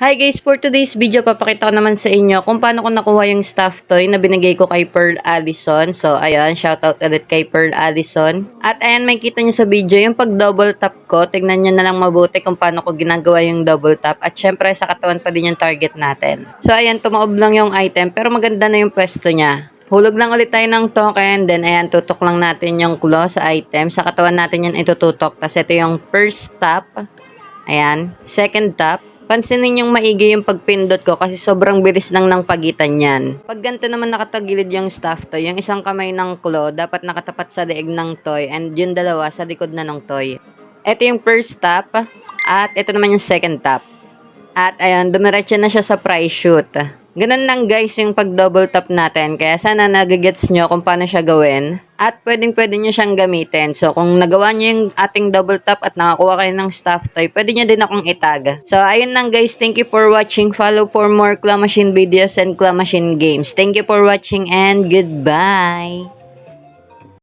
Hi guys, for today's video, papakita ko naman sa inyo kung paano ko nakuha yung stuffed toy na binigay ko kay Pearl Addison. So, ayan, shoutout ulit kay Pearl Addison. At ayan, may kita nyo sa video, yung pag double tap ko, tignan nyo na lang mabuti kung paano ko ginagawa yung double tap. At syempre, sa katawan pa din yung target natin. So, ayan, tumaob lang yung item, pero maganda na yung pwesto niya. Hulog lang ulit tayo ng token, then ayan, tutok lang natin yung claw sa item. Sa katawan natin yan itututok. Tapos ito yung first tap. Ayan, second tap. Pansinin yung maigi yung pagpindot ko kasi sobrang bilis lang ng pagitan yan. Pag ganito naman nakatagilid yung stuffed toy, yung isang kamay ng claw dapat nakatapat sa leeg ng toy and yung dalawa sa likod na ng toy. Ito yung first tap at ito naman yung second tap. At ayan, dumiretso na siya sa prize shoot. Ganun lang guys yung pag double tap natin. Kaya sana nagigets nyo kung paano siya gawin. At pwede nyo siyang gamitin. So kung nagawa nyo yung ating double tap at nakakuha kayo ng stuffed toy, pwede nyo din akong itag. So ayun lang guys. Thank you for watching. Follow for more Claw Machine videos and Claw Machine games. Thank you for watching and goodbye.